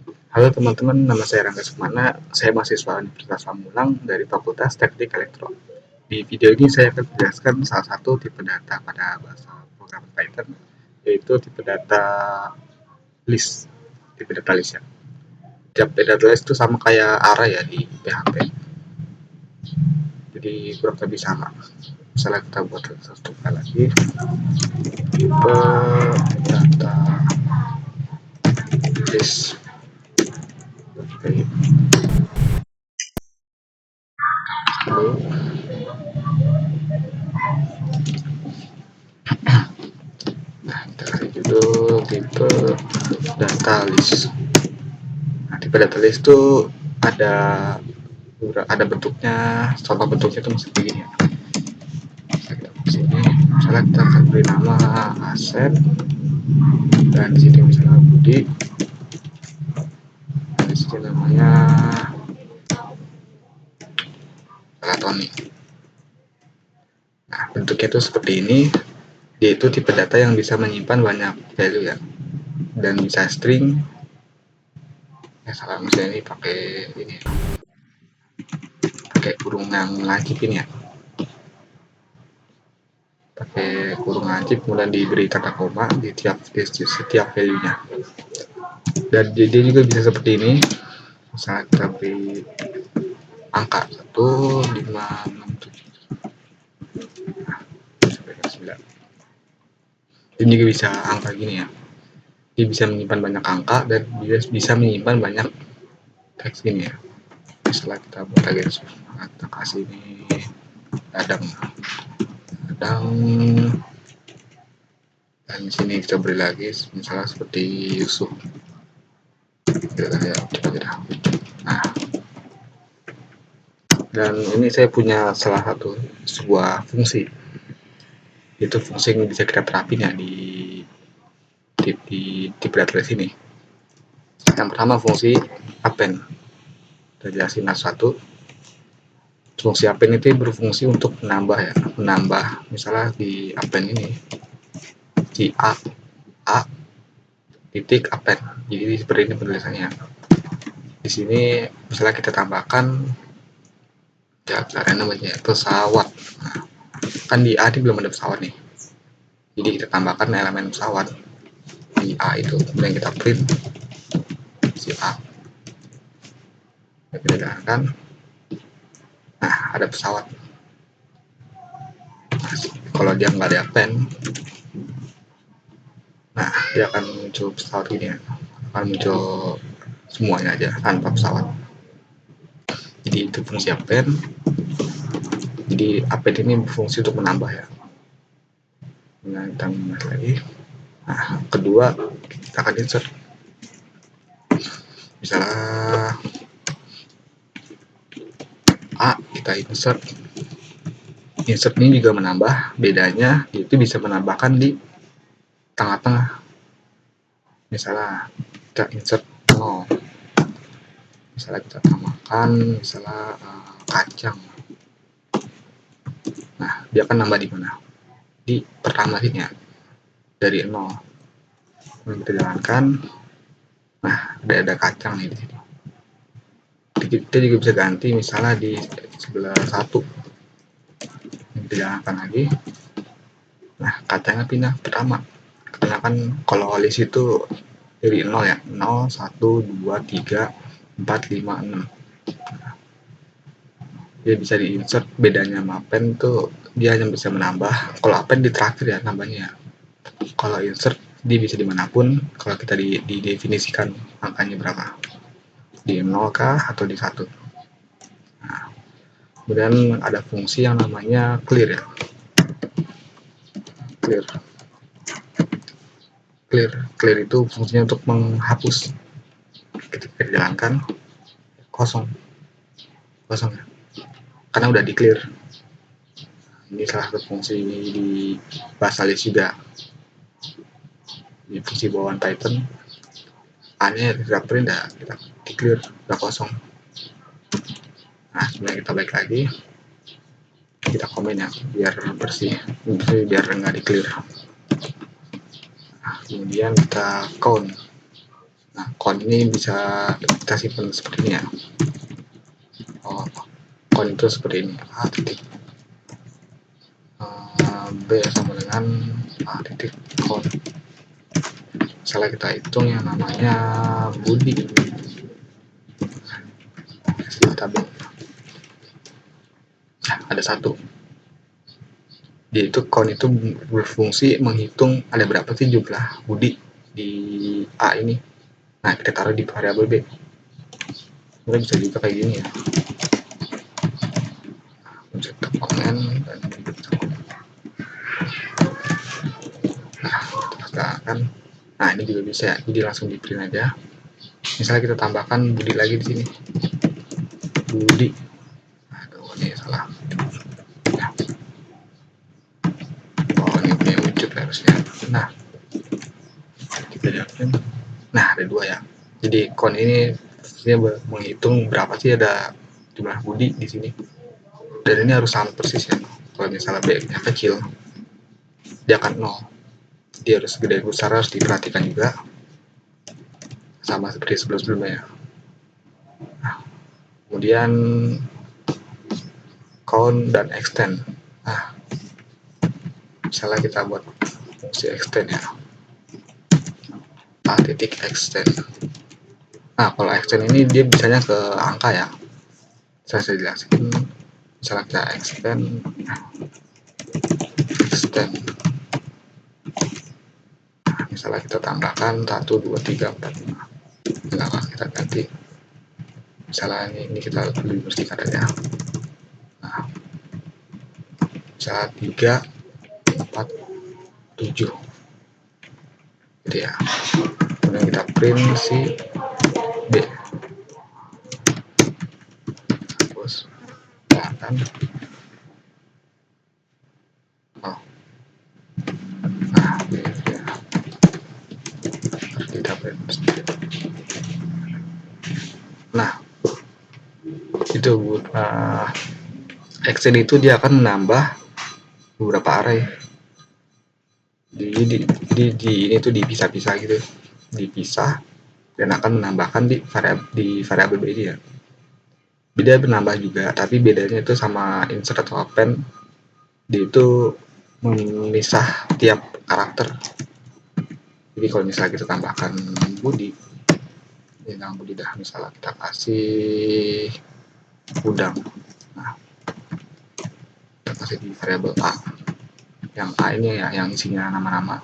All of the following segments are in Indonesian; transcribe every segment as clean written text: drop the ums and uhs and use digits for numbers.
Halo teman-teman, nama saya Rangga Sukmana. Saya mahasiswa Universitas Pamulang dari Fakultas Teknik Elektro. Di video ini saya akan menjelaskan salah satu tipe data pada bahasa programming Python, yaitu tipe data list. Tipe data list ya. Tipe data list itu sama kayak array ya di PHP. Jadi kurang lebih sama. Misalnya kita buat satu file lagi, tipe data list. Oke. Lalu kita kasih judul tipe data list. Nah, tipe data list itu ada bentuknya. Contoh bentuknya itu seperti ini ya. Misalnya kita akan beri nama Asep, dan di sini misalnya Budi, dan di sini namanya Tony. Nah, bentuknya itu seperti ini. Dia itu tipe data yang bisa menyimpan banyak value ya, dan bisa string. Salah, misalnya ini pakai kurung yang lancipin ya, pakai kurung lancip, kemudian diberi kata koma di setiap value-nya. Dan dia juga bisa seperti ini. Misalnya kita beri angka 1, 5, 6, 7, sampai 9. Ini juga bisa angka gini ya. Dia bisa menyimpan banyak angka dan dia bisa menyimpan banyak teks ini ya. Setelah kita buat lagi, kita kasih ini dadang, dan di sini kita beri lagi misalnya seperti Yusuf. Nah, dan ini saya punya salah satu sebuah fungsi. Itu fungsi yang bisa kita terapin ya di data ini. Yang pertama fungsi append. Kita jelasin satu. Fungsi append itu berfungsi untuk menambah misalnya di append ini di a titik append. Jadi seperti ini penulisannya. Di sini misalnya kita tambahkan ya namanya pesawat. Nah, kan di A ini belum ada pesawat nih. Jadi kita tambahkan elemen pesawat di A itu, kemudian kita print si A. Kita jalankan. Nah, ada pesawat. Nah, kalau dia nggak ada append, nah dia akan muncul pesawat ini ya. Akan muncul semuanya aja tanpa pesawat. Jadi itu fungsi append. Jadi append ini berfungsi untuk menambah ya. Nah, kita mulai lagi. Nah, kedua kita akan insert. Misalnya A, kita insert. Insert ini juga menambah, bedanya itu bisa menambahkan di tengah-tengah. Misalnya kita insert 0, misalnya kita tambahkan misalnya kacang. Nah, dia akan nambah di mana? Di pertama sini ya, dari 0. Kita jalankan. Nah, ada kacang nih di sini. Kita juga bisa ganti misalnya di sebelah 1. Kita jalankan lagi. Nah, kacangnya pindah pertama. Karena kan kalau list itu dari 0 ya, 0, 1, 2, 3, 4, 5, 6. Dia bisa di-insert. Bedanya sama append tuh dia hanya bisa menambah. Kalau append di terakhir ya nambahnya. Kalau insert dia bisa dimanapun. Kalau kita didefinisikan angkanya berapa, di 0 kah atau di 1. Nah, kemudian ada fungsi yang namanya clear ya. Clear itu fungsinya untuk menghapus. Ketika dijalankan kosong ya, karena udah di clear. Ini salah satu fungsi di bahasa list juga. Di fungsi bawaan Python, A-nya kita print, kita di clear, udah kosong. Nah, sebenarnya kita balik lagi, kita komen ya biar bersih, biar nggak di clear. Nah, kemudian kita count. Nah, count ini bisa kita simpan seperti ini ya. Count itu seperti ini, A titik B sama dengan A titik count. Misalnya kita hitung yang namanya Budi, tabel. Nah, ada satu. Dia itu count itu berfungsi menghitung ada berapa sih jumlah Budi di A ini. Nah, kita taruh di variabel B. Kita bisa juga kayak gini ya. Pencet komen dan kan. Nah, ini juga bisa ya. Jadi langsung di print aja. Misalnya kita tambahkan Budi lagi di sini. Budi. Aduh, ini salah. Oh, ini punya wujud harusnya. Nah, kita lihatin. Nah, ada dua ya. Jadi count ini dia menghitung berapa sih ada jumlah Budi di sini. Dan ini harus sama persis ya. Kalau misalnya B-nya kecil, dia akan 0. Dia harus gede besar, harus diperhatikan juga. Sama seperti sebelum-sebelumnya ya. Nah, kemudian count dan extend. Nah, misalnya kita buat fungsi extend ya. A titik extend. Nah, kalau extend ini dia bisanya ke angka ya. Saya jelasin. Misalnya kita extend. Nah, misalnya kita tambahkan 1, 2, 3, 4, 5. Nah, kita ganti. Misalnya ini kita lebih bersihkan aja. Nah, misalnya 3, 4, 7. Gitu ya. Kemudian kita print si B. Terus kan. Oh. Nah, ini ya. Harus kita print. Nah, itu extend itu dia akan menambah beberapa array. Jadi ini tuh dipisah-pisah gitu, dipisah dan akan menambahkan di variabel B ini ya. Beda menambah juga, tapi bedanya itu sama insert atau append, dia itu memisah tiap karakter. Jadi kalau misalnya kita tambahkan Budi, ini nama Budi dah, misalnya kita kasih udang. Nah, kita kasih di variabel A. Yang A ini ya, yang isinya nama-nama.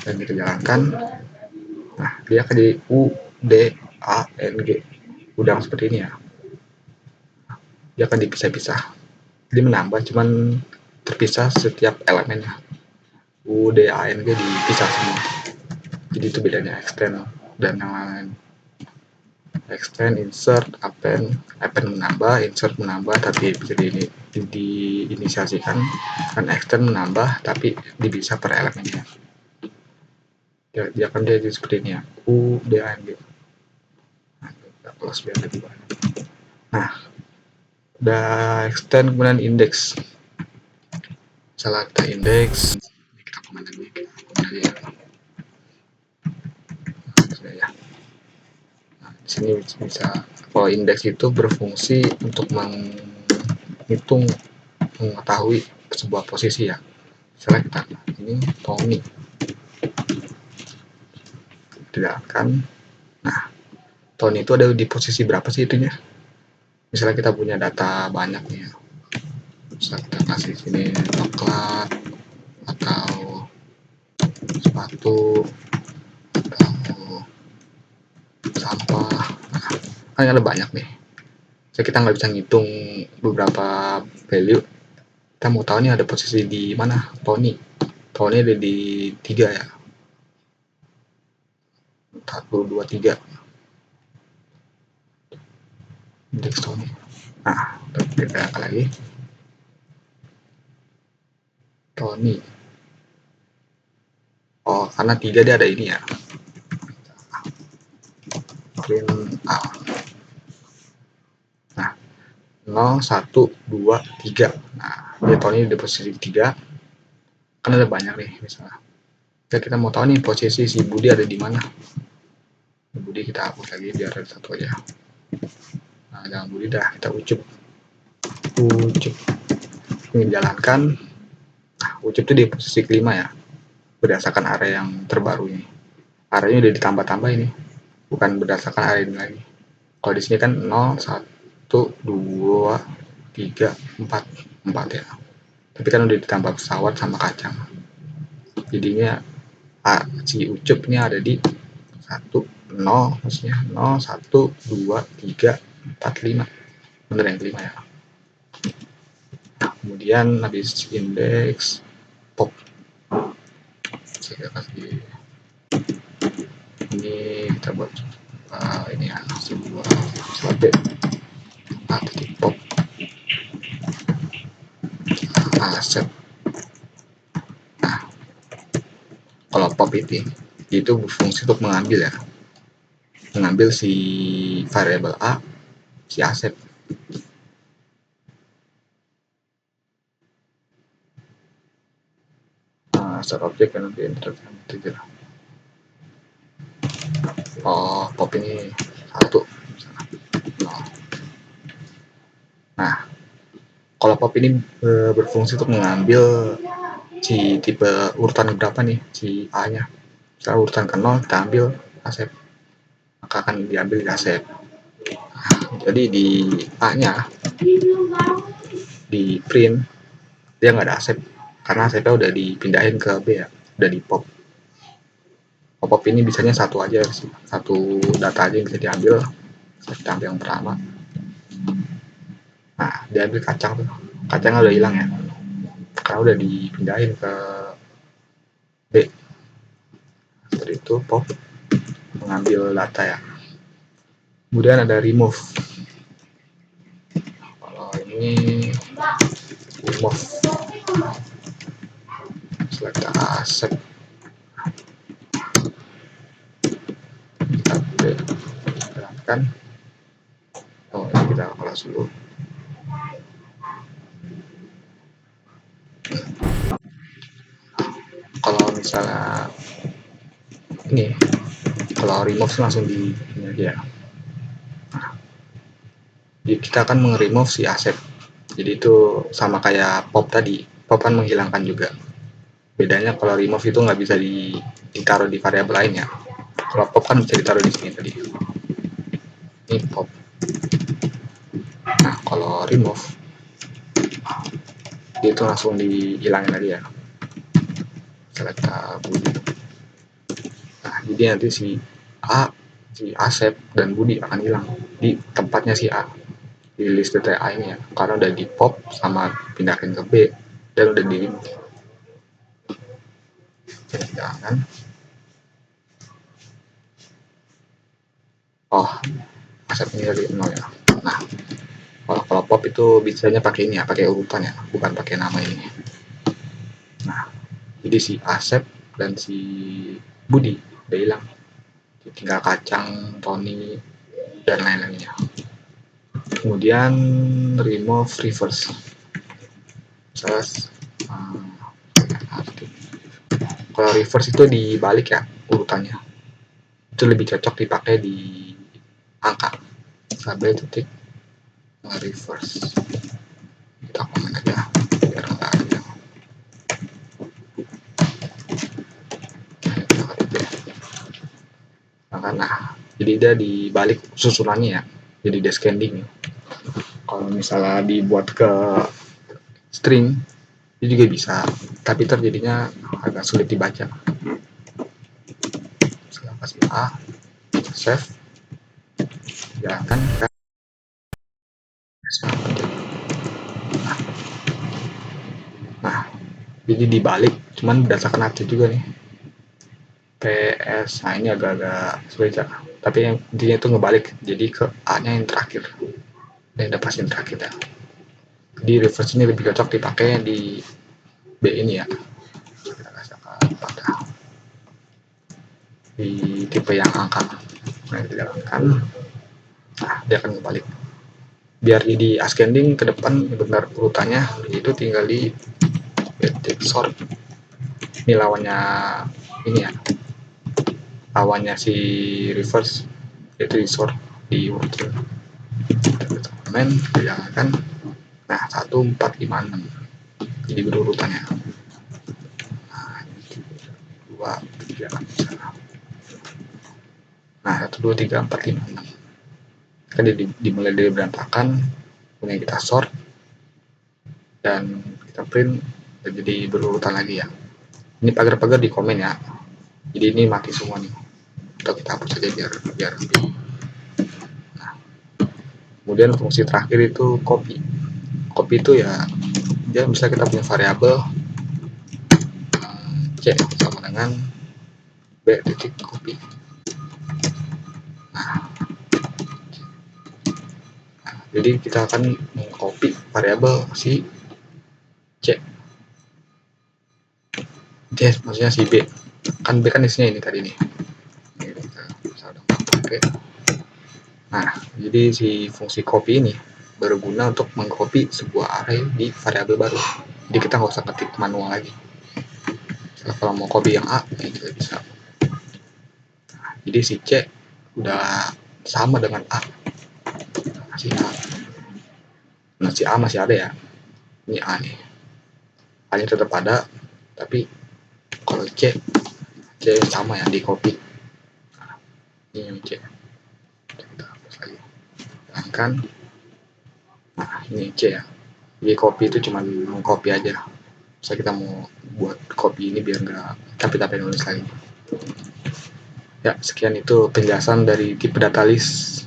Dan kita jalankan. Nah, dia akan di U, D, A, N, G. Udang seperti ini ya. Dia akan dipisah-pisah. Dia menambah, cuman terpisah setiap elemennya. U, D, A, N, G dipisah semua. Jadi itu bedanya extend dan yang lain. Extend, insert, append menambah, insert menambah, tapi bisa diinisiasikan. Dan extend menambah, tapi dipisah per elemennya. Dia akan jadi seperti ini ya. U, D, A, N, G. Nah, kita close biar lebih banyak. Nah, udah extend kemudian index. Misalnya kita index, kita komen lagi ya. Ya. Nah, di sini bisa kalau index itu berfungsi untuk menghitung, mengetahui sebuah posisi ya. Misalnya kita ini Tommy tidakkan. Nah, Tony itu ada di posisi berapa sih itunya? Misalnya kita punya data banyak nih ya. Misalnya kita kasih sini coklat atau sepatu atau sampah. Nah, kan ada banyak nih. Jadi kita nggak bisa ngitung beberapa value. Kita mau tahu nih ada posisi di mana Tony. Tony ada di 3 ya. 1, 2, 3. Indeks Tony. Nah, kita lagi. Tony. Oh, karena 3 dia ada ini ya. Print A. Nah, 0, 1, 2, 3. Nah, dia Tony di posisi 3. Kan ada banyak nih misalnya. kita mau tahu nih posisi si Budi ada di mana. Budi kita hapus lagi biar ada satu aja. Nah, jangan Budi dah, kita ucup menjalankan. Nah, ucup itu di posisi kelima ya, berdasarkan area yang terbaru ini. Areanya udah ditambah-tambah ini, bukan berdasarkan area ini lagi. Kalau di sini kan 0, 1, 2, 3, 4 ya. Tapi kan udah ditambah pesawat sama kacang. Jadinya si ucupnya ada di 1, 0, maksudnya 0, 1, 2, 3, 4, 5. Bener yang kelima ya. Nah, kemudian habis indeks pop. Saya kasih ini, kita buat ini ya, sebuah slide titik pop aset. Nah, kalau pop itu berfungsi untuk mengambil ya, mengambil si variabel A, si aset. Start object kan nanti trigger. Oh, pop ini 1. Nah, kalau pop ini berfungsi untuk mengambil si tipe urutan berapa nih, si A-nya. Misalnya urutan ke 0, kita ambil aset, maka akan diambil di aset. Nah, jadi di A-nya di print dia nggak ada aset karena asetnya udah dipindahin ke B ya, udah di pop. Pop ini bisanya satu aja sih, satu data aja yang bisa diambil. Kita ambil yang pertama. Nah, diambil kacang tuh, kacangnya udah hilang ya karena udah dipindahin ke B. Seperti itu pop mengambil data ya. Kemudian ada remove. Kalau ini remove select asset, kita terangkan. Oh, ini kita kelas dulu. Kalau misalnya ini, kalau remove langsung di ini aja ya. Nah, jadi kita akan meng-remove si aset. Jadi itu sama kayak pop tadi, pop kan menghilangkan juga. Bedanya kalau remove itu nggak bisa ditaruh di variabel lain ya. Kalau pop kan bisa ditaruh di sini tadi. Ini pop. Nah, kalau remove dia itu langsung dihilangin aja ya. Select Budi. Nah, jadi nanti si A, si Asep dan Budi akan hilang di tempatnya si A, di list data A ini ya, karena udah di pop sama pindahin ke B dan udah di remove. Jangan. Oh, Asep ini dari 0 ya. Nah, kalau pop itu biasanya pakai ini ya, pakai urutan ya, bukan pakai nama ini. Nah, jadi si Asep dan si Budi udah hilang, tinggal kacang, Tony dan lain-lainnya. Kemudian remove reverse. Terus kalau reverse itu dibalik ya urutannya, itu lebih cocok dipakai di angka. Sampai titik reverse, kita komen aja biar nggak ada. Nah, jadi dia dibalik susunannya ya, jadi descending. Kalau misalnya dibuat ke string itu juga bisa, tapi terjadinya agak sulit dibaca. Saya kasih A, save, jalankan. Nah, jadi dibalik, cuman berdasarkan update juga nih. PS, nah ini agak-agak sulit ya. Tapi yang intinya itu ngebalik, jadi ke A-nya yang terakhir. Dan udah pasti terakhir ya. Di reverse ini lebih cocok dipakai di B ini ya. Kita rasakan pada di tipe yang angka. Nah, dijalankan. Nah, dia akan kembali. Biar di ascending ke depan benar urutannya itu tinggal di sort. Ini lawannya ini ya, lawannya si reverse, yaitu di sort di working. Komen jalankan. Nah 1 4 5 6 jadi berurutannya. Nah 2 3 misalnya. Nah 1 2 3 4 5 6 kan dimulai dari berantakan, kemudian kita sort dan kita print dan jadi berurutan lagi ya. Ini pagar-pagar di komen ya, jadi ini mati semua nih, atau kita hapus saja biar lebih. Nah, kemudian fungsi terakhir itu copy. Copy itu ya dia bisa kita punya variabel c sama dengan b titik copy. Nah, jadi kita akan mengcopy variabel si c, maksudnya si b, kan b kan isinya ini tadi nih. Oke. Nah, jadi si fungsi copy ini berguna untuk mengcopy sebuah array di variabel baru. Jadi kita nggak usah ketik manual lagi. Kalau mau copy yang A, ya kita bisa. Nah, jadi si C udah sama dengan A. Nah, si A. Nah, si A masih ada ya. Ini A nih. A-nya tetap ada, tapi kalau C sama ya di copy. Nah, ini yang C. Kita hapus lagi. Sedangkan, nah ini C ya. Jadi copy itu cuma copy aja. So kita mau buat copy ini biar nggak capek-capek nulis lagi. Ya, sekian itu penjelasan dari tipe data list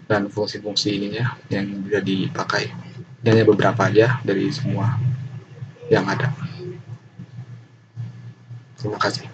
dan fungsi-fungsi ininya yang bisa dipakai. Ini hanya beberapa aja dari semua yang ada. Terima kasih.